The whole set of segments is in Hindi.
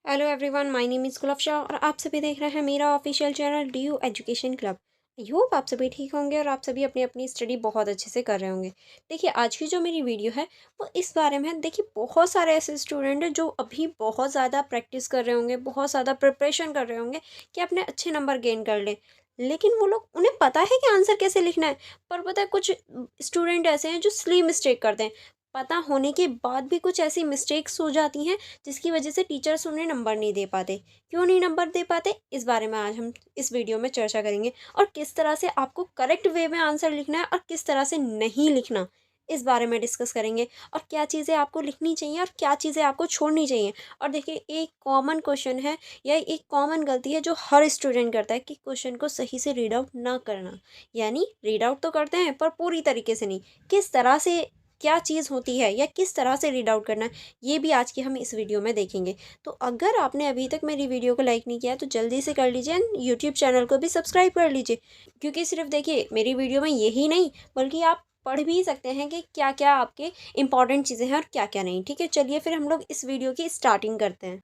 Hello everyone, my name is Gulabshah और आप सभी देख रहे हैं मेरा official channel D U education club. I hope आप सभी ठीक होंगे और आप सभी अपनी अपनी स्टडी बहुत अच्छे से कर रहे होंगे। देखिए, आज की जो मेरी वीडियो है वो इस बारे में है। देखिए, बहुत सारे ऐसे स्टूडेंट हैं जो अभी बहुत ज़्यादा प्रैक्टिस कर रहे होंगे, बहुत ज़्यादा प्रिपरेशन कर रहे होंगे कि अपने अच्छे नंबर गेन कर लें। लेकिन वो लोग, उन्हें पता है कि आंसर कैसे लिखना है, पर पता है कुछ स्टूडेंट ऐसे हैं जो सिली मिस्टेक करते हैं। पता होने के बाद भी कुछ ऐसी मिस्टेक्स हो जाती हैं जिसकी वजह से टीचर्स उन्हें नंबर नहीं दे पाते। क्यों नहीं नंबर दे पाते, इस बारे में आज हम इस वीडियो में चर्चा करेंगे। और किस तरह से आपको करेक्ट वे में आंसर लिखना है और किस तरह से नहीं लिखना, इस बारे में डिस्कस करेंगे। और क्या चीज़ें आपको लिखनी चाहिए और क्या चीज़ें आपको छोड़नी चाहिए। और देखिए, एक कॉमन क्वेश्चन है या एक कॉमन गलती है जो हर स्टूडेंट करता है कि क्वेश्चन को सही से रीड आउट ना करना। यानी रीड आउट तो करते हैं पर पूरी तरीके से नहीं। किस तरह से क्या चीज़ होती है या किस तरह से रीड आउट करना है, ये भी आज की हम इस वीडियो में देखेंगे। तो अगर आपने अभी तक मेरी वीडियो को लाइक नहीं किया है तो जल्दी से कर लीजिए एंड यूट्यूब चैनल को भी सब्सक्राइब कर लीजिए। क्योंकि सिर्फ देखिए, मेरी वीडियो में यही नहीं बल्कि आप पढ़ भी सकते हैं कि क्या क्या आपके इंपॉर्टेंट चीज़ें हैं और क्या क्या नहीं। ठीक है, चलिए फिर हम लोग इस वीडियो की स्टार्टिंग करते हैं।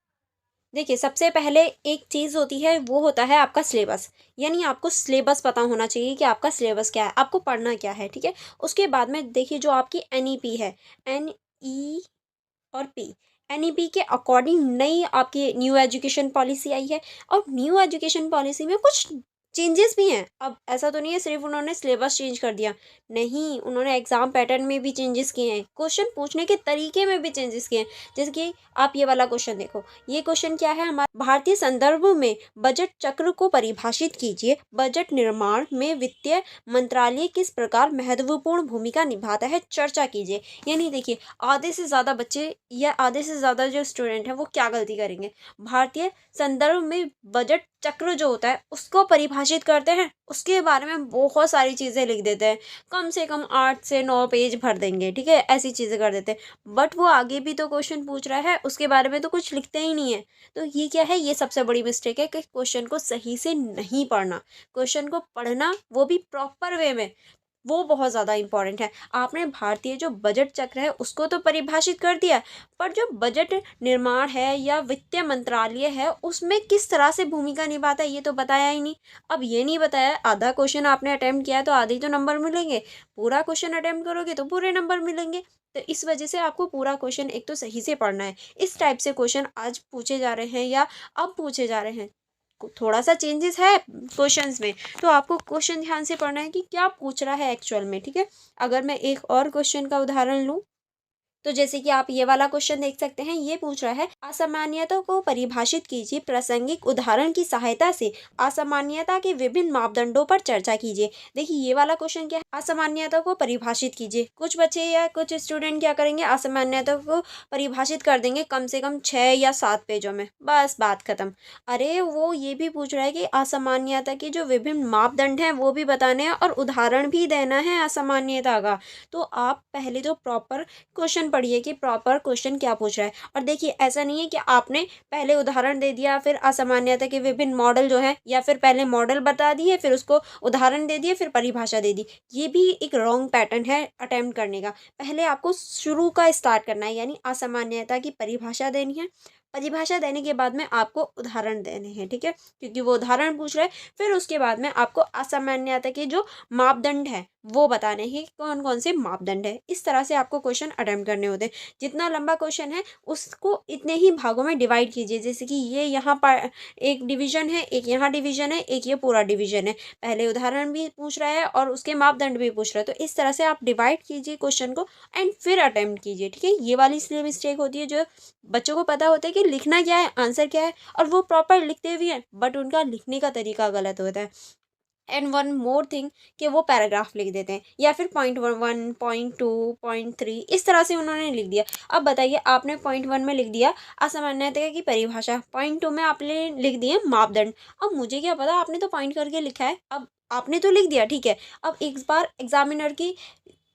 देखिए, सबसे पहले एक चीज़ होती है, वो होता है आपका सिलेबस। यानी आपको सिलेबस पता होना चाहिए कि आपका सिलेबस क्या है, आपको पढ़ना क्या है। ठीक है, उसके बाद में देखिए जो आपकी एनईपी है, एनई और पी, एनईपी के अकॉर्डिंग नई आपकी न्यू एजुकेशन पॉलिसी आई है। और न्यू एजुकेशन पॉलिसी में कुछ चेंजेस भी हैं। अब ऐसा तो नहीं है सिर्फ उन्होंने सिलेबस चेंज कर दिया, नहीं, उन्होंने एग्जाम पैटर्न में भी चेंजेस किए हैं, क्वेश्चन पूछने के तरीके में भी चेंजेस किए हैं। जैसे कि आप ये वाला क्वेश्चन देखो, ये क्वेश्चन क्या है हमारा, भारतीय संदर्भ में बजट चक्र को परिभाषित कीजिए। बजट निर्माण में वित्तीय मंत्रालय किस प्रकार महत्वपूर्ण भूमिका निभाता है, चर्चा कीजिए। यानी देखिए, आधे से ज़्यादा बच्चे या आधे से ज़्यादा जो स्टूडेंट हैं वो क्या गलती करेंगे, भारतीय संदर्भ में बजट चक्र जो होता है उसको परिभाषित करते हैं, उसके बारे में बहुत सारी चीज़ें लिख देते हैं। कम से कम 8 से 9 पेज भर देंगे। ठीक है, ऐसी चीज़ें कर देते हैं। बट वो आगे भी तो क्वेश्चन पूछ रहा है, उसके बारे में तो कुछ लिखते ही नहीं है। तो ये क्या है, ये सबसे बड़ी मिस्टेक है कि क्वेश्चन को सही से नहीं पढ़ना। क्वेश्चन को पढ़ना, वो भी प्रॉपर वे में, वो बहुत ज़्यादा इंपॉर्टेंट है। आपने भारतीय जो बजट चक्र है उसको तो परिभाषित कर दिया, पर जो बजट निर्माण है या वित्त मंत्रालय है उसमें किस तरह से भूमिका निभाता है ये तो बताया ही नहीं। अब ये नहीं बताया, आधा क्वेश्चन आपने अटेम्प्ट किया है तो आधे ही तो नंबर मिलेंगे, पूरा क्वेश्चन अटेम्प्ट करोगे तो पूरे नंबर मिलेंगे। तो इस वजह से आपको पूरा क्वेश्चन एक तो सही से पढ़ना है। इस टाइप से क्वेश्चन आज पूछे जा रहे हैं या अब पूछे जा रहे हैं, थोड़ा सा चेंजेस है क्वेश्चंस में, तो आपको क्वेश्चन ध्यान से पढ़ना है कि क्या पूछ रहा है एक्चुअल में। ठीक है, अगर मैं एक और क्वेश्चन का उदाहरण लूँ, तो जैसे कि आप ये वाला क्वेश्चन देख सकते हैं, ये पूछ रहा है असामान्यता को परिभाषित कीजिए, प्रासंगिक उदाहरण की सहायता से असामान्यता के विभिन्न मापदंडों पर चर्चा कीजिए। देखिए, ये वाला क्वेश्चन क्या है, असामान्यता को परिभाषित कीजिए। कुछ बच्चे या कुछ स्टूडेंट क्या करेंगे, असामान्यता को परिभाषित कर देंगे कम से कम 6 या 7 पेजों में, बस बात खत्म। अरे वो ये भी पूछ रहा है कि असामान्यता के जो विभिन्न मापदंड हैं वो भी बताने हैं और उदाहरण भी देना है असामान्यता का। तो आप पहले तो प्रॉपर क्वेश्चन पढ़िए कि प्रॉपर क्वेश्चन क्या पूछ रहा है। और देखिए, ऐसा नहीं है कि आपने पहले उदाहरण दे दिया फिर असामान्यता के विभिन्न मॉडल जो है, या फिर पहले मॉडल बता दिए फिर उसको उदाहरण दे दिए फिर परिभाषा दे दी। ये भी एक रॉन्ग पैटर्न है अटेम्प्ट करने का। पहले आपको शुरू का स्टार्ट करना है, यानी असामान्यता की परिभाषा देनी है। परिभाषा देने के बाद में आपको उदाहरण देने हैं। ठीक है, क्योंकि वो उदाहरण पूछ रहे हैं। फिर उसके बाद में आपको असामान्यता के जो मापदंड है वो बताने हैं, कौन कौन से मापदंड है। इस तरह से आपको क्वेश्चन अटेम्प्ट करने होते हैं। जितना लंबा क्वेश्चन है उसको इतने ही भागों में डिवाइड कीजिए। जैसे कि ये यहाँ पर एक डिवीजन है, एक यहाँ डिवीजन है, एक ये पूरा डिवीजन है। पहले उदाहरण भी पूछ रहा है और उसके मापदंड भी पूछ रहा है। तो इस तरह से आप डिवाइड कीजिए क्वेश्चन को एंड फिर अटेम्प्ट कीजिए। ठीक है, ये वाली इसलिए मिस्टेक होती है, जो बच्चों को पता होता है कि लिखना क्या है, आंसर क्या है, और वो प्रॉपर लिखते भी हैं बट उनका लिखने का तरीका गलत होता है। एंड वन मोर थिंग, कि वो पैराग्राफ लिख देते हैं या फिर पॉइंट 1, पॉइंट 2, पॉइंट 3, इस तरह से उन्होंने लिख दिया। अब बताइए, आपने पॉइंट 1 में लिख दिया असामान्यता की परिभाषा, पॉइंट 2 में आपने लिख दिए मापदंड। अब मुझे क्या पता, आपने तो पॉइंट करके लिखा है, अब आपने तो लिख दिया, ठीक है। अब एक बार एग्जामिनर की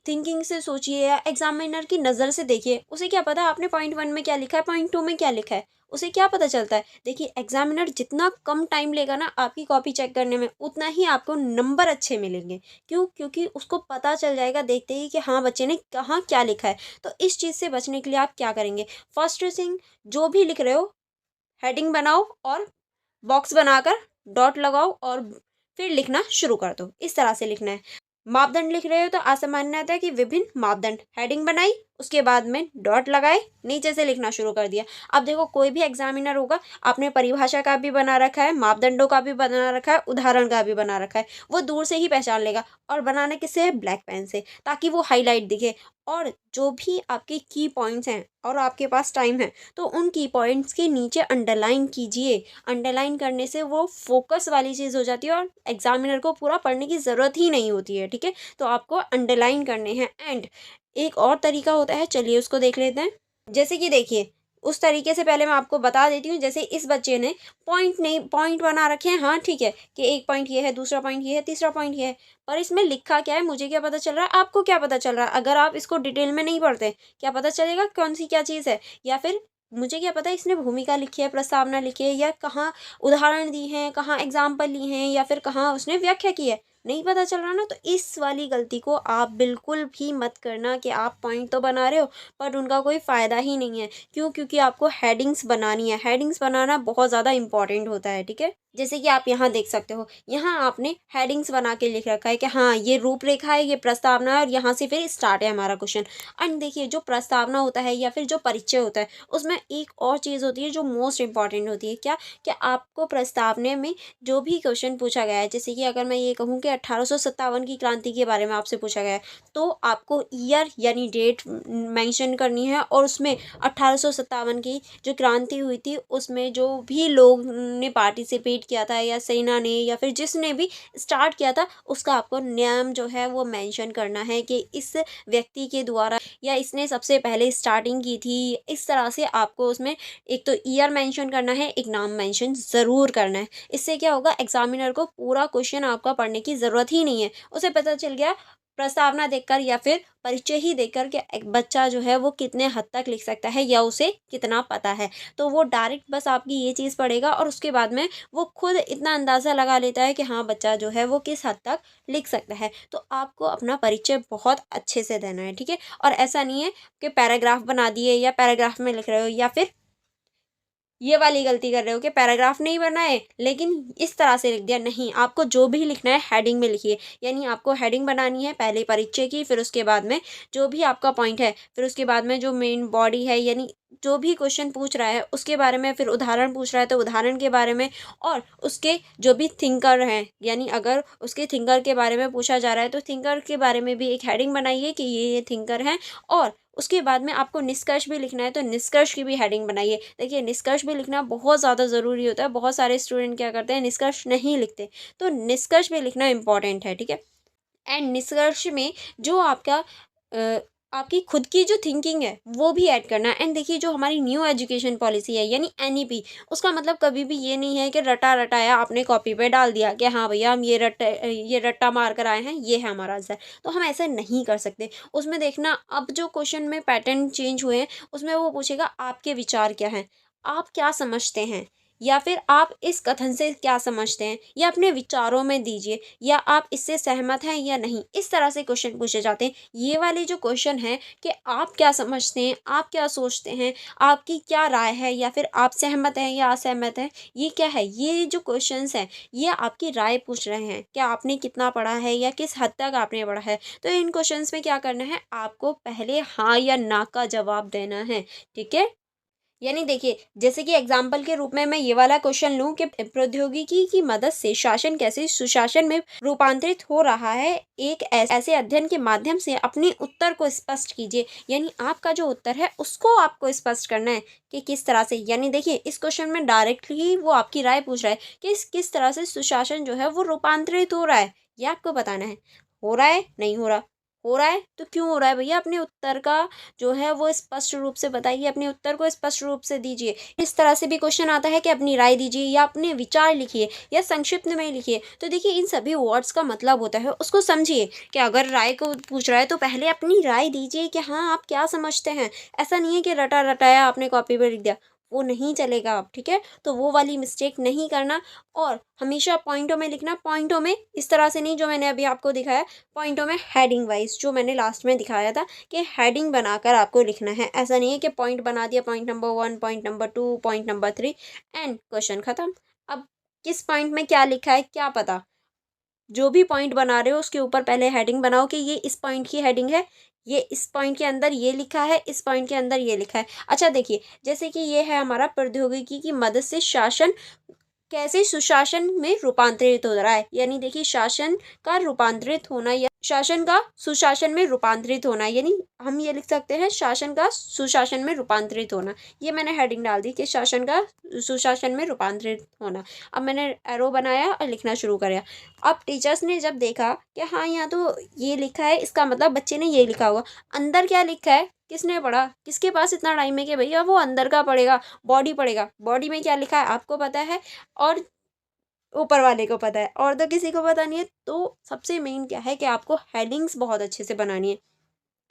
थिंकिंग से सोचिए या एग्जामिनर की नज़र से देखिए, उसे क्या पता आपने पॉइंट 1 में क्या लिखा है, पॉइंट 2 में क्या लिखा है, उसे क्या पता चलता है। देखिए, एग्जामिनर जितना कम टाइम लेगा ना आपकी कॉपी चेक करने में, उतना ही आपको नंबर अच्छे मिलेंगे। क्यों? क्योंकि उसको पता चल जाएगा देखते ही कि हाँ, बच्चे ने कहाँ क्या लिखा है। तो इस चीज़ से बचने के लिए आप क्या करेंगे, फर्स्ट थिंग, जो भी लिख रहे हो हेडिंग बनाओ और बॉक्स बनाकर डॉट लगाओ और फिर लिखना शुरू कर दो। इस तरह से लिखना है। मापदंड लिख रहे हो तो असामान्यता की विभिन्न मापदंड, हेडिंग बनाई, उसके बाद में डॉट लगाए, नीचे से लिखना शुरू कर दिया। अब देखो कोई भी एग्जामिनर होगा, आपने परिभाषा का भी बना रखा है, मापदंडों का भी बना रखा है, उदाहरण का भी बना रखा है, वो दूर से ही पहचान लेगा। और बनाना किससे है? ब्लैक पेन से, ताकि वो हाईलाइट दिखे। और जो भी आपके की पॉइंट्स हैं और आपके पास टाइम है तो उन की पॉइंट्स के नीचे अंडरलाइन कीजिए। अंडरलाइन करने से वो फोकस वाली चीज़ हो जाती है और एग्जामिनर को पूरा पढ़ने की ज़रूरत ही नहीं होती है। ठीक है, तो आपको अंडरलाइन करने हैं। एंड एक और तरीका होता है, चलिए उसको देख लेते हैं। जैसे कि देखिए, उस तरीके से पहले मैं आपको बता देती हूँ। जैसे इस बच्चे ने पॉइंट नहीं, पॉइंट बना रखे हैं, हाँ ठीक है, कि एक पॉइंट ये है, दूसरा पॉइंट ये है, तीसरा पॉइंट ये है, पर इसमें लिखा क्या है मुझे क्या पता चल रहा है, आपको क्या पता चल रहा है? अगर आप इसको डिटेल में नहीं पढ़ते, क्या पता चलेगा कौन सी क्या चीज़ है? या फिर मुझे क्या पता इसने भूमिका लिखी है, प्रस्तावना लिखी है, या कहाँ उदाहरण दी हैं, कहाँ एग्जाम्पल ली हैं, या फिर कहाँ उसने व्याख्या की है, नहीं पता चल रहा ना। तो इस वाली गलती को आप बिल्कुल भी मत करना कि आप पॉइंट तो बना रहे हो पर उनका कोई फ़ायदा ही नहीं है। क्यों? क्योंकि आपको हेडिंग्स बनानी है। हेडिंग्स बनाना बहुत ज़्यादा इंपॉर्टेंट होता है। ठीक है, जैसे कि आप यहाँ देख सकते हो, यहाँ आपने हेडिंग्स बना के लिख रखा है कि हाँ ये रूपरेखा है, ये प्रस्तावना है, और यहाँ से फिर स्टार्ट है हमारा क्वेश्चन। एंड देखिए, जो प्रस्तावना होता है या फिर जो परिचय होता है, उसमें एक और चीज़ होती है जो मोस्ट इंपॉर्टेंट होती है। क्या? कि आपको प्रस्तावना में जो भी क्वेश्चन पूछा गया है, जैसे कि अगर मैं ये कहूँ कि 1857 की क्रांति के बारे में आपसे पूछा गया है, तो आपको ईयर यानी डेट मेंशन करनी है, और उसमें 1857 की जो क्रांति हुई थी उसमें जो भी लोग ने पार्टिसिपेट किया था, या सेना ने, या फिर जिसने भी स्टार्ट किया था, उसका आपको नाम जो है वो मेंशन करना है कि इस व्यक्ति के द्वारा, या इसने सबसे पहले स्टार्टिंग की थी। इस तरह से आपको उसमें एक तो ईयर मेंशन करना है, एक नाम मेंशन ज़रूर करना है। इससे क्या होगा, एग्जामिनर को पूरा क्वेश्चन आपका पढ़ने की ज़रूरत ही नहीं है। उसे पता चल गया प्रस्तावना देखकर या फिर परिचय ही देखकर कि एक बच्चा जो है वो कितने हद तक लिख सकता है या उसे कितना पता है। तो वो डायरेक्ट बस आपकी ये चीज़ पढ़ेगा और उसके बाद में वो खुद इतना अंदाज़ा लगा लेता है कि हाँ बच्चा जो है वो किस हद तक लिख सकता है। तो आपको अपना परिचय बहुत अच्छे से देना है। ठीक है, और ऐसा नहीं है कि पैराग्राफ बना दिए या पैराग्राफ में लिख रहे हो, या फिर ये वाली गलती कर रहे हो कि पैराग्राफ नहीं बनाए लेकिन इस तरह से लिख दिया। नहीं, आपको जो भी लिखना है हेडिंग में लिखिए। यानी आपको हेडिंग बनानी है, पहले परिचय की, फिर उसके बाद में जो भी आपका पॉइंट है, फिर उसके बाद में जो मेन बॉडी है, यानी जो भी क्वेश्चन पूछ रहा है उसके बारे में, फिर उदाहरण पूछ रहा है तो उदाहरण के बारे में, और उसके जो भी थिंकर हैं, यानी अगर उसके थिंकर के बारे में पूछा जा रहा है तो थिंकर के बारे में भी एक हेडिंग बनाइए कि ये थिंकर हैं। और उसके बाद में आपको निष्कर्ष भी लिखना है तो निष्कर्ष की भी हेडिंग बनाइए। देखिए, निष्कर्ष भी लिखना बहुत ज़्यादा ज़रूरी होता है। बहुत सारे स्टूडेंट क्या करते हैं, निष्कर्ष नहीं लिखते, तो निष्कर्ष भी लिखना इंपॉर्टेंट है। ठीक है, एंड निष्कर्ष में जो आपका आपकी खुद की जो थिंकिंग है वो भी ऐड करना है। एंड देखिए, जो हमारी न्यू एजुकेशन पॉलिसी है यानी एनईपी, उसका मतलब कभी भी ये नहीं है कि रटा रटाया आपने कॉपी पे डाल दिया कि हाँ भैया हम ये रट्टा मार कर आए हैं, ये है हमारा आंसर। तो हम ऐसे नहीं कर सकते। उसमें देखना, अब जो क्वेश्चन में पैटर्न चेंज हुए हैं उसमें वो पूछेगा आपके विचार क्या हैं, आप क्या समझते हैं, या फिर आप इस कथन से क्या समझते हैं, या अपने विचारों में दीजिए, या आप इससे सहमत हैं या नहीं। इस तरह से क्वेश्चन पूछे जाते हैं। ये वाले जो क्वेश्चन हैं कि आप क्या समझते हैं, आप क्या सोचते हैं, आपकी क्या राय है, या फिर आप सहमत हैं या असहमत हैं, ये क्या है, ये जो क्वेश्चंस हैं ये आपकी राय पूछ रहे हैं कि आपने कितना पढ़ा है या किस हद तक आपने पढ़ा है। तो इन क्वेश्चंस में क्या करना है, आपको पहले हाँ या ना का जवाब देना है। ठीक है, यानी देखिए, जैसे कि एग्जाम्पल के रूप में मैं ये वाला क्वेश्चन लूँ कि प्रौद्योगिकी की मदद से शासन कैसे सुशासन में रूपांतरित हो रहा है, एक ऐसे अध्ययन के माध्यम से अपने उत्तर को स्पष्ट कीजिए। यानी आपका जो उत्तर है उसको आपको स्पष्ट करना है कि किस तरह से। यानी देखिए, इस क्वेश्चन में डायरेक्टली वो आपकी राय पूछ रहा है कि किस तरह से सुशासन जो है वो रूपांतरित हो रहा है, ये आपको बताना है। हो रहा है, नहीं हो रहा, हो रहा है तो क्यों हो रहा है भैया, अपने उत्तर का जो है वो स्पष्ट रूप से बताइए, अपने उत्तर को स्पष्ट रूप से दीजिए। इस तरह से भी क्वेश्चन आता है कि अपनी राय दीजिए, या अपने विचार लिखिए, या संक्षिप्त में लिखिए। तो देखिए, इन सभी वर्ड्स का मतलब होता है, उसको समझिए कि अगर राय को पूछ रहा है तो पहले अपनी राय दीजिए कि हाँ आप क्या समझते हैं। ऐसा नहीं है कि रटा रटाया आपने कॉपी पर लिख दिया। वो नहीं चलेगा अब, ठीक है। तो वो वाली मिस्टेक नहीं करना और हमेशा पॉइंटों में लिखना, पॉइंटों में इस तरह से नहीं जो मैंने अभी आपको दिखाया, पॉइंटों में हेडिंग वाइज जो मैंने लास्ट में दिखाया था कि हेडिंग बनाकर आपको लिखना है। ऐसा नहीं है कि पॉइंट बना दिया, point number 1, point number 2, point number 3 and question खत्म। अब किस पॉइंट में क्या लिखा है क्या पता। जो भी पॉइंट बना रहे हो उसके ऊपर पहले हेडिंग बनाओ कि ये इस पॉइंट की हेडिंग है, ये इस पॉइंट के अंदर ये लिखा है, इस पॉइंट के अंदर ये लिखा है। अच्छा देखिए, जैसे कि ये है हमारा प्रौद्योगिकी की मदद से शासन कैसे सुशासन में रूपांतरित हो रहा है, यानी देखिए शासन का रूपांतरित होना या शासन का सुशासन में रूपांतरित होना, यानी हम ये लिख सकते हैं शासन का सुशासन में रूपांतरित होना। ये मैंने हेडिंग डाल दी कि शासन का सुशासन में रूपांतरित होना। अब मैंने एरो बनाया और लिखना शुरू करा। अब टीचर्स ने जब देखा कि हाँ यहाँ तो ये लिखा है, इसका मतलब बच्चे ने ये लिखा होगा, अंदर क्या लिखा है किसने पढ़ा, किसके पास इतना टाइम है कि भैया वो अंदर का पढ़ेगा, बॉडी पढ़ेगा, बॉडी में क्या लिखा है आपको पता है और ऊपर वाले को पता है और तो किसी को पता नहीं है। तो सबसे मेन क्या है कि आपको हेडिंग्स बहुत अच्छे से बनानी है।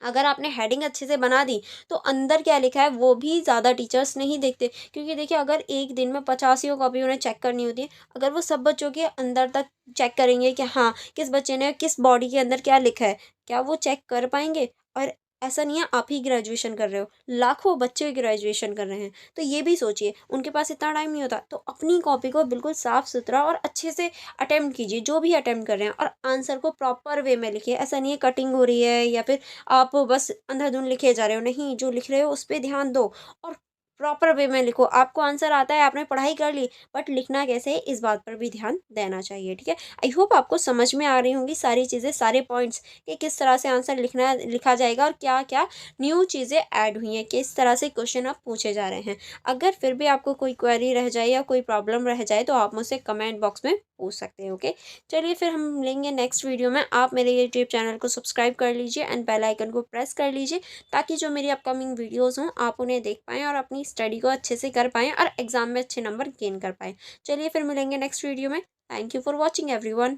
अगर आपने हेडिंग अच्छे से बना दी तो अंदर क्या लिखा है वो भी ज़्यादा टीचर्स नहीं देखते, क्योंकि देखिए अगर एक दिन में 85 कॉपी उन्हें चेक करनी होती है, अगर वो सब बच्चों के अंदर तक चेक करेंगे कि हाँ किस बच्चे ने किस बॉडी के अंदर क्या लिखा है, क्या वो चेक कर पाएंगे। और ऐसा नहीं है आप ही ग्रेजुएशन कर रहे हो, लाखों बच्चे ग्रेजुएशन कर रहे हैं, तो ये भी सोचिए उनके पास इतना टाइम नहीं होता। तो अपनी कॉपी को बिल्कुल साफ सुथरा और अच्छे से अटेम्प्ट कीजिए, जो भी अटेम्प्ट कर रहे हैं, और आंसर को प्रॉपर वे में लिखिए। ऐसा नहीं है कटिंग हो रही है या फिर आप बस अंधाधुंध लिखे जा रहे हो, नहीं, जो लिख रहे हो उस पे ध्यान दो और प्रॉपर वे में लिखो। आपको आंसर आता है, आपने पढ़ाई कर ली, बट लिखना कैसे है इस बात पर भी ध्यान देना चाहिए, ठीक है। आई होप आपको समझ में आ रही होंगी सारी चीज़ें, सारे पॉइंट्स कि किस तरह से आंसर लिखा जाएगा और क्या क्या न्यू चीज़ें ऐड हुई हैं, किस तरह से क्वेश्चन अब पूछे जा रहे हैं। अगर फिर भी आपको कोई क्वेरी रह जाए या कोई प्रॉब्लम रह जाए तो आप मुझसे कमेंट बॉक्स में पूछ सकते हैं, ओके। चलिए फिर हम मिलेंगे नेक्स्ट वीडियो में। आप मेरे यूट्यूब चैनल को सब्सक्राइब कर लीजिए एंड बेल आइकन को प्रेस कर लीजिए, ताकि जो मेरी अपकमिंग वीडियोस हों आप उन्हें देख पाएँ और अपनी स्टडी को अच्छे से कर पाएँ और एग्ज़ाम में अच्छे नंबर गेन कर पाएँ। चलिए फिर मिलेंगे नेक्स्ट वीडियो में। Thank you for watching everyone.